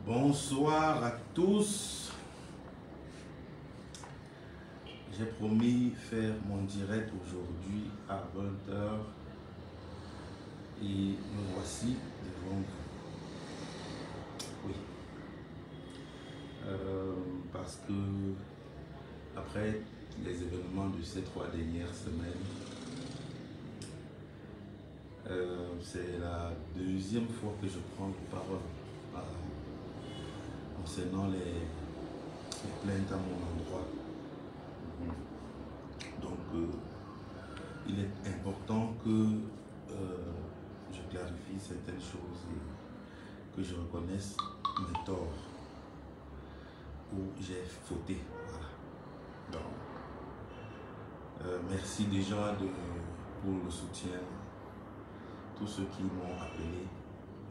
Bonsoir à tous. J'ai promis faire mon direct aujourd'hui à 20 h et me voici devant vous. Oui. Parce que après les événements de ces 3 dernières semaines, c'est la deuxième fois que je prends la parole concernant les plaintes à mon endroit. Donc, il est important que je clarifie certaines choses et que je reconnaisse mes torts où j'ai fauté. Voilà. Donc, merci déjà pour le soutien. Tous ceux qui m'ont appelé,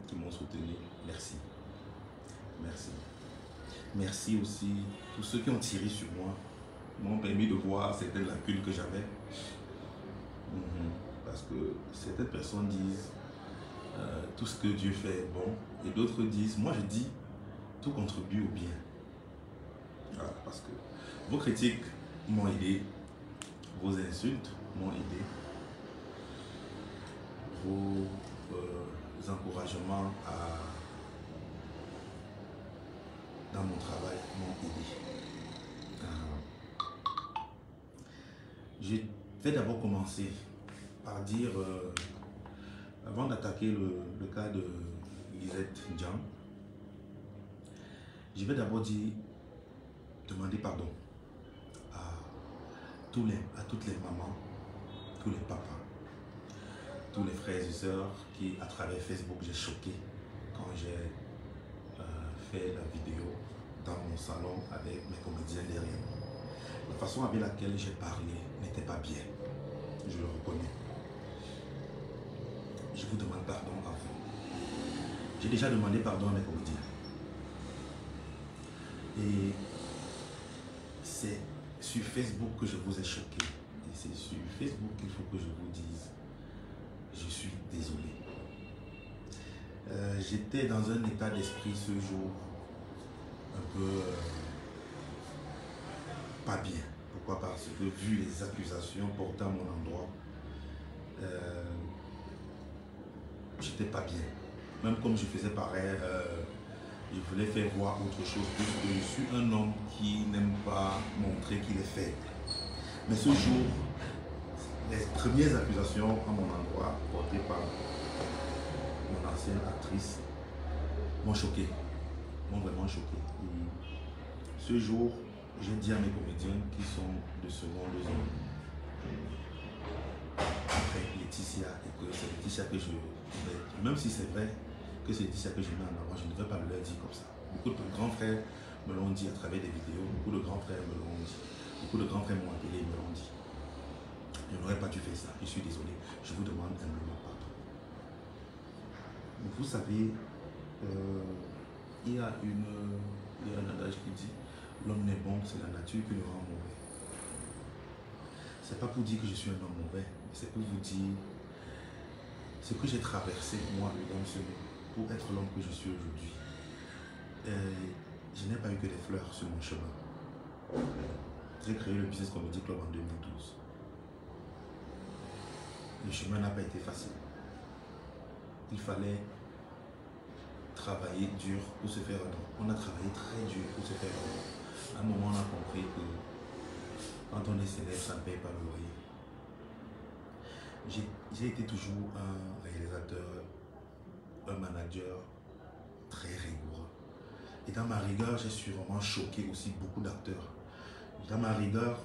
qui m'ont soutenu, merci. Merci. Merci aussi tous ceux qui ont tiré sur moi, m'ont permis de voir certaines lacunes que j'avais. Parce que certaines personnes disent tout ce que Dieu fait est bon, et d'autres disent, moi je dis, tout contribue au bien. Voilà, parce que vos critiques m'ont aidé, vos insultes m'ont aidé, vos encouragements dans mon travail m'ont aidé. Je vais d'abord commencer par dire, avant d'attaquer le cas de Lisette Ndiang, je vais d'abord demander pardon à toutes les mamans, tous les papas, tous les frères et sœurs qui, à travers Facebook, j'ai choqué quand j'ai fait la vidéo dans mon salon avec mes comédiens derrière. La façon avec laquelle j'ai parlé n'était pas bien, je le reconnais. Je vous demande pardon à vous. J'ai déjà demandé pardon à mes comédiens. Et c'est sur Facebook que je vous ai choqué. Et c'est sur Facebook qu'il faut que je vous dise, je suis désolé. J'étais dans un état d'esprit ce jour un peu pas bien. Pourquoi? Parce que vu les accusations portées à mon endroit, j'étais pas bien. Même comme je faisais pareil, je voulais faire voir autre chose, puisque je suis un homme qui n'aime pas montrer qu'il est faible. Mais ce jour, les premières accusations à mon endroit portées par mon ancienne actrice m'ont choqué, m'ont vraiment choqué. Et ce jour, j'ai dit à mes comédiens qui sont de seconde zone, après Laetitia, et que c'est Laetitia que je vais, même si c'est vrai que c'est Laetitia que je mets en avant, je ne vais pas le leur dire comme ça. Beaucoup de grands frères me l'ont dit à travers des vidéos, beaucoup de grands frères me l'ont dit, beaucoup de grands frères m'ont appelé et me l'ont dit. Je n'aurais pas dû faire ça, je suis désolé, je vous demande humblement pardon. Vous savez, il y a un adage qui dit, l'homme n'est bon, c'est la nature qui le rend mauvais. C'est pas pour dire que je suis un homme mauvais, c'est pour vous dire ce que j'ai traversé, moi, dans ce monde, pour être l'homme que je suis aujourd'hui. Je n'ai pas eu que des fleurs sur mon chemin. J'ai créé le Business Comedy Club en 2012. Le chemin n'a pas été facile. Il fallait travailler dur pour se faire un nom. On a travaillé très dur pour se faire un nom. À un moment, on a compris que quand on est célèbre, ça ne paye pas le loyer. J'ai été toujours un réalisateur, un manager très rigoureux. Et dans ma rigueur, j'ai sûrement choqué aussi beaucoup d'acteurs. Dans ma rigueur,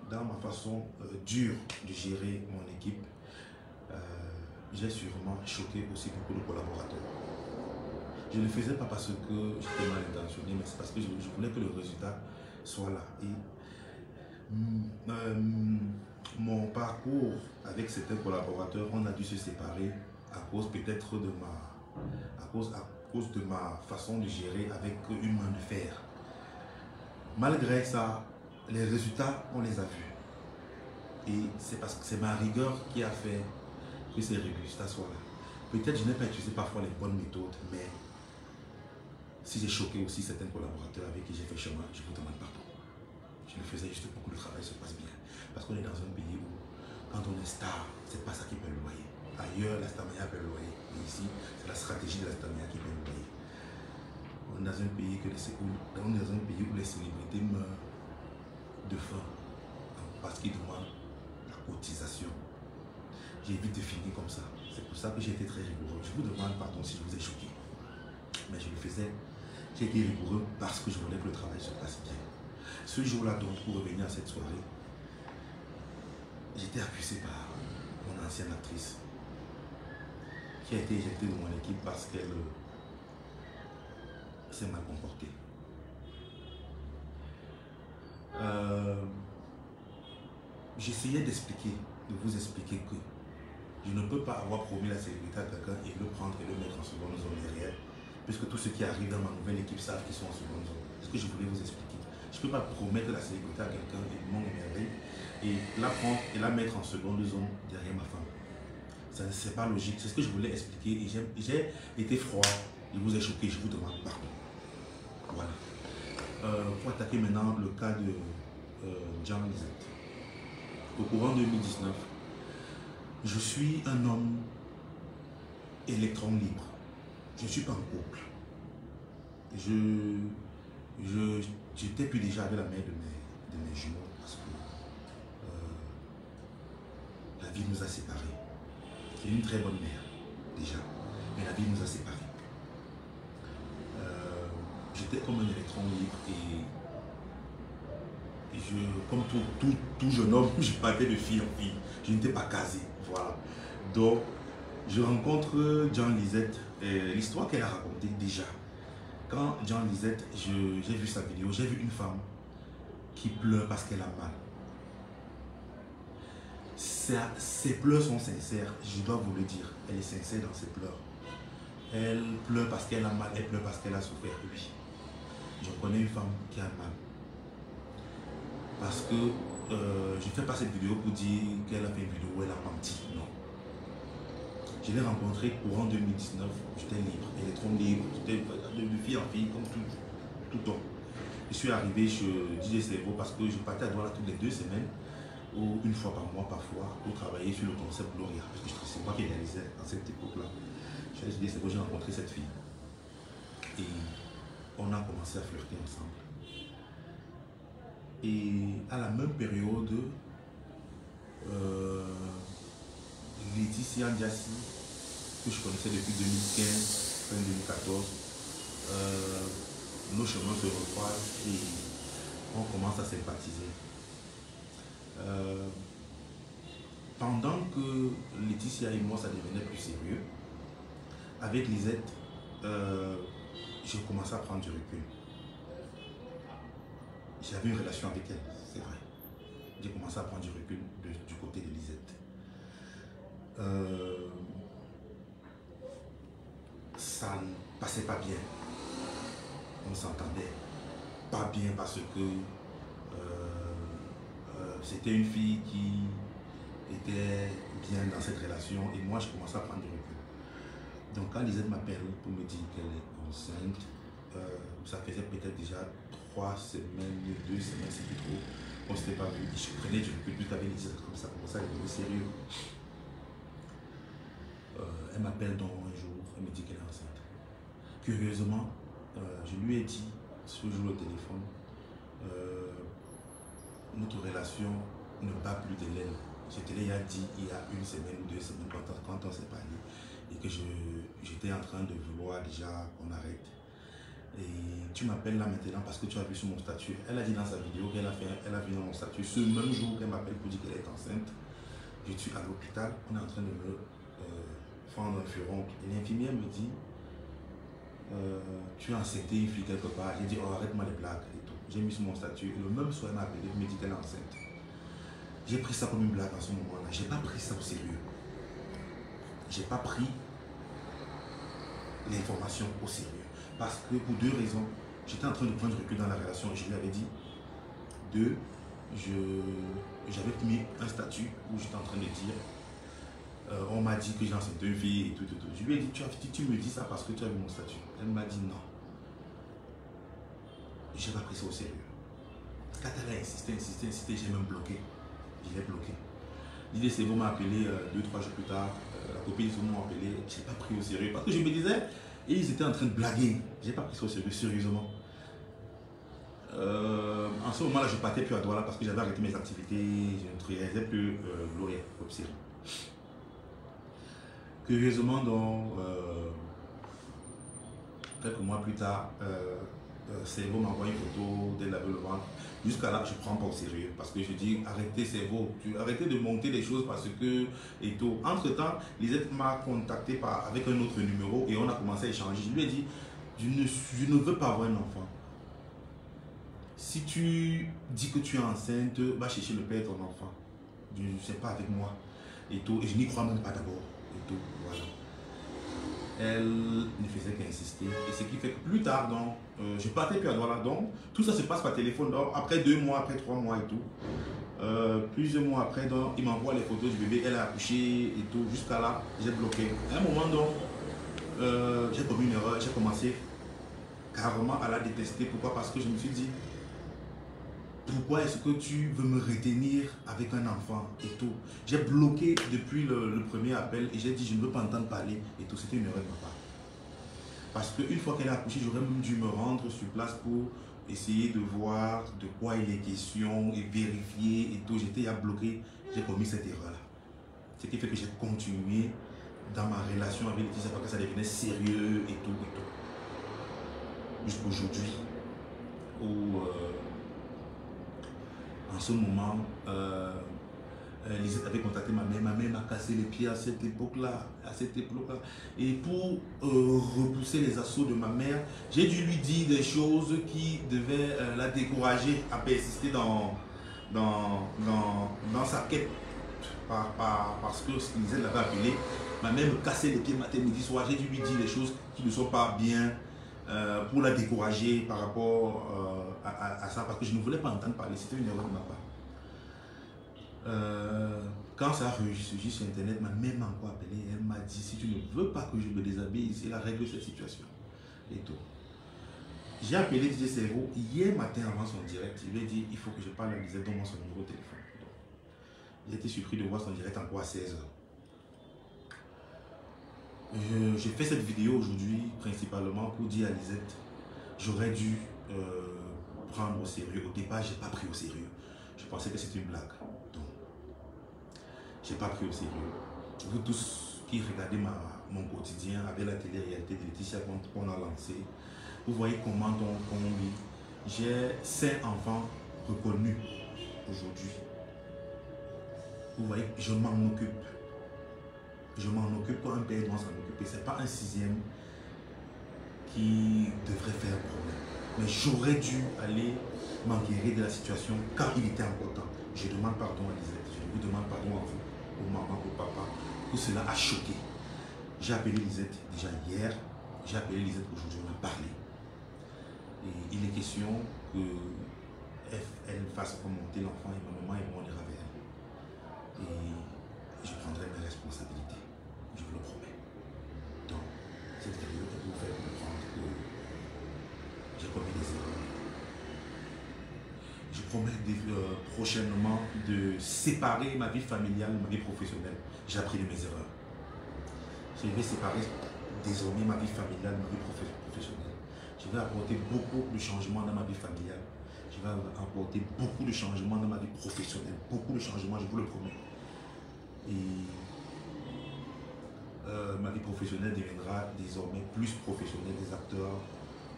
dans ma façon dure de gérer mon équipe, j'ai sûrement choqué aussi beaucoup de collaborateurs. Je ne le faisais pas parce que j'étais mal intentionné, mais c'est parce que je voulais que le résultat soit là. Et mon parcours avec certains collaborateurs, on a dû se séparer à cause peut-être de ma façon de gérer avec une main de fer. Malgré ça, les résultats, on les a vus. Et c'est parce que c'est ma rigueur qui a fait que ces résultats soient là. Peut-être je n'ai pas utilisé parfois les bonnes méthodes, mais Si j'ai choqué aussi certains collaborateurs avec qui j'ai fait chemin, je vous demande pardon. Je le faisais juste pour que le travail se passe bien. Parce qu'on est dans un pays où, quand on est star, c'est pas ça qui paie le loyer. Ailleurs, la starmania paie le loyer. Mais ici, c'est la stratégie de la starmania qui paie le loyer. On est dans un pays, où les célébrités meurent de faim parce qu'ils demandent la cotisation. J'ai vite défini comme ça. C'est pour ça que j'ai été très rigoureux. Je vous demande pardon si je vous ai choqué. Mais je le faisais. J'ai été rigoureux parce que je voulais que le travail se passe bien. Ce jour-là, donc, pour revenir à cette soirée, j'étais accusé par mon ancienne actrice qui a été éjectée de mon équipe parce qu'elle s'est mal comportée. J'essayais d'expliquer, de vous expliquer que je ne peux pas avoir promis la célébrité à quelqu'un et le prendre et le mettre en seconde zone derrière, puisque tous ceux qui arrivent dans ma nouvelle équipe savent qu'ils sont en seconde zone. C'est ce que je voulais vous expliquer. Je ne peux pas promettre la célébrité à quelqu'un et mon émerveille et la prendre et la mettre en seconde zone derrière ma femme. C'est pas logique. C'est ce que je voulais expliquer et j'ai été froid. Je vous ai choqué, je vous demande pardon. Voilà. Pour attaquer maintenant le cas de Jean Lisette. Au courant 2019, je suis un homme électron libre. Je ne suis pas en couple. J'étais plus déjà avec la mère de mes jumeaux parce que la vie nous a séparés. C'est une très bonne mère, déjà, mais la vie nous a séparés. J'étais comme un électron libre et comme tout jeune homme, je partais de fille en fille. Je n'étais pas casé, voilà. Donc, je rencontre Jean Lisette et l'histoire qu'elle a racontée déjà. Quand Jean Lisette, j'ai vu sa vidéo, j'ai vu une femme qui pleure parce qu'elle a mal. Ses pleurs sont sincères, je dois vous le dire. Elle est sincère dans ses pleurs. Elle pleure parce qu'elle a mal, elle pleure parce qu'elle a souffert. Oui, je connais une femme qui a mal. Parce que je ne fais pas cette vidéo pour dire qu'elle a fait une vidéo où elle a menti. Non. Je l'ai rencontrée courant 2019, j'étais libre, électron libre, j'étais de fille en fille comme tout homme. Je suis arrivé chez DJ Cerveau parce que je partais à Douala toutes les 2 semaines ou une fois par mois parfois pour travailler sur le concept Gloria. Parce que c'est moi qui réalisais à cette époque-là. Chez DJ Cerveau, j'ai rencontré cette fille. Et on a commencé à flirter ensemble. Et à la même période, Laetitia Ndiassi, que je connaissais depuis 2015, fin 2014, nos chemins se recroisent et on commence à sympathiser. Pendant que Laetitia et moi, ça devenait plus sérieux, avec Lisette, j'ai commencé à prendre du recul. J'avais une relation avec elle, c'est vrai. J'ai commencé à prendre du recul du côté de Lisette. Ça ne passait pas bien. On s'entendait pas bien parce que c'était une fille qui était bien dans cette relation et moi je commençais à prendre du recul. Donc quand Lisette m'appelle pour me dire qu'elle est enceinte, ça faisait peut-être déjà 3 semaines, 2 semaines, c'est plus trop. On ne s'était pas vu. Je prenais du recul plus avec Lisette comme ça, elle est devenue sérieux. Elle m'appelle donc un jour, elle me dit qu'elle est enceinte. Curieusement, je lui ai dit ce jour au téléphone, notre relation ne bat plus de l'aile. Je te l'ai dit il y a 1 semaine ou 2 semaines quand on s'est parlé et que j'étais en train de vouloir déjà qu'on arrête. Et tu m'appelles là maintenant parce que tu as vu sur mon statut. Elle a dit dans sa vidéo qu'elle a vu dans mon statut ce même jour qu'elle m'appelle pour dire qu'elle est enceinte. Je suis à l'hôpital, on est en train de me fendre un furoncle. Et l'infirmière me dit tu as injecté une fille quelque part. J'ai dit oh, arrête-moi les blagues et tout. J'ai mis sur mon statut. Et le même soir, elle m'a appelé et me dit qu'elle est enceinte. J'ai pris ça comme une blague en ce moment-là. J'ai pas pris ça au sérieux. J'ai pas pris l'information au sérieux. Parce que pour 2 raisons. J'étais en train de prendre du recul dans la relation et je lui avais dit. 2, j'avais mis un statut où j'étais en train de dire on m'a dit que j'ai enceinte 2 filles et tout. Je lui ai dit tu me dis ça parce que tu as vu mon statut. Elle m'a dit non. Je n'ai pas pris ça au sérieux. Quand elle a insisté, j'ai même bloqué. Je l'ai bloqué. L'idée c'est vous m'a appelé 2-3 jours plus tard. La copine ils m'ont appelé. Je n'ai pas pris au sérieux parce que je me disais, et ils étaient en train de blaguer. Je n'ai pas pris ça au sérieux, sérieusement. En ce moment-là, je partais plus à Douala parce que j'avais arrêté mes activités. Je ne réalisais plus L'Oréal comme série. Curieusement, donc, quelques mois plus tard, Cerveau m'envoie une photo d'elle avec le ventre. Jusqu'à là, je ne prends pas au sérieux parce que je dis arrêtez Cerveau, arrêtez de monter les choses parce que et tout. Entre temps, Lisette m'a contacté avec un autre numéro et on a commencé à échanger. Je lui ai dit je ne veux pas avoir un enfant. Si tu dis que tu es enceinte, va chercher le père de ton enfant. Je ne sais pas avec moi et tout. Et je n'y crois même pas d'abord et tout. Voilà. Elle ne faisait qu'insister. Et ce qui fait que plus tard, donc, je partais plus à Douala. Donc, tout ça se passe par téléphone. Donc, après 2 mois, après 3 mois et tout. Plusieurs mois après, donc, il m'envoie les photos du bébé. Elle a accouché et tout. Jusqu'à là, j'ai bloqué. À un moment, donc, j'ai commis une erreur. J'ai commencé carrément à la détester. Pourquoi? Parce que je me suis dit, pourquoi est-ce que tu veux me retenir avec un enfant et tout? J'ai bloqué depuis le premier appel et j'ai dit je ne veux pas entendre parler et tout. C'était une erreur de ma part. Parce qu'une fois qu'elle a accouché, j'aurais même dû me rendre sur place pour essayer de voir de quoi il est question et vérifier et tout. J'étais à bloquer, j'ai commis cette erreur-là. Ce qui fait que j'ai continué dans ma relation avec Laetitia parce que ça devenait sérieux et tout et tout. Jusqu'aujourd'hui où en ce moment, Lisette avait contacté ma mère. Ma mère m'a cassé les pieds à cette époque-là. Et pour repousser les assauts de ma mère, j'ai dû lui dire des choses qui devaient la décourager à persister dans sa quête. Parce que Lisette l'avait appelé. Ma mère me cassait les pieds matin, midi, soir. J'ai dû lui dire des choses qui ne sont pas bien. Pour la décourager par rapport à ça, parce que je ne voulais pas entendre parler, c'était une erreur de ma part. Quand ça a ressurgi sur internet, ma mère m'a encore appelé, elle m'a dit si tu ne veux pas que je me déshabille, c'est la règle de cette situation. Et tout. J'ai appelé DJ Cerveau hier matin avant son direct, il lui a dit il faut que je parle à Lisette, donne-moi son numéro de téléphone. J'ai été surpris de voir son direct encore à 16h. J'ai fait cette vidéo aujourd'hui principalement pour dire à Lisette, j'aurais dû prendre au sérieux. Au départ, je n'ai pas pris au sérieux. Je pensais que c'était une blague. Donc, je n'ai pas pris au sérieux. Vous tous qui regardez mon quotidien avec la télé-réalité de Laetitia qu'on a lancé, vous voyez comment on vit. J'ai 5 enfants reconnus aujourd'hui. Vous voyez, je m'en occupe. Je m'en occupe quand un père doit s'en occuper. Ce n'est pas un 6e qui devrait faire problème. Mais j'aurais dû aller m'enquérir de la situation quand il était encore temps. Je demande pardon à Lisette. Je vous demande pardon à vous, aux mamans, aux papas. Tout cela a choqué. J'ai appelé Lisette déjà hier. J'ai appelé Lisette aujourd'hui. On a parlé. Et il est question qu'elle fasse remonter l'enfant et ma maman et moi on ira vers elle. Et je prendrai mes responsabilités. Je vous le promets. Donc, cette vidéo est pour vous faire comprendre que j'ai commis des erreurs. Je promets prochainement de séparer ma vie familiale, ma vie professionnelle. J'ai appris de mes erreurs. Je vais séparer désormais ma vie familiale, ma vie professionnelle. Je vais apporter beaucoup de changements dans ma vie familiale. Je vais apporter beaucoup de changements dans ma vie professionnelle. Beaucoup de changements, je vous le promets. Et ma vie professionnelle deviendra désormais plus professionnelle, des acteurs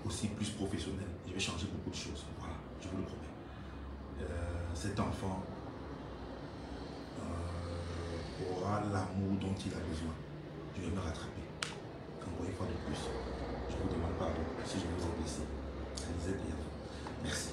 aussi plus professionnels. Je vais changer beaucoup de choses, voilà, je vous le promets. Cet enfant aura l'amour dont il a besoin. Je vais me rattraper. Encore une fois de plus, je vous demande pardon si je vous ai blessé. À Lisette et à vous. Merci.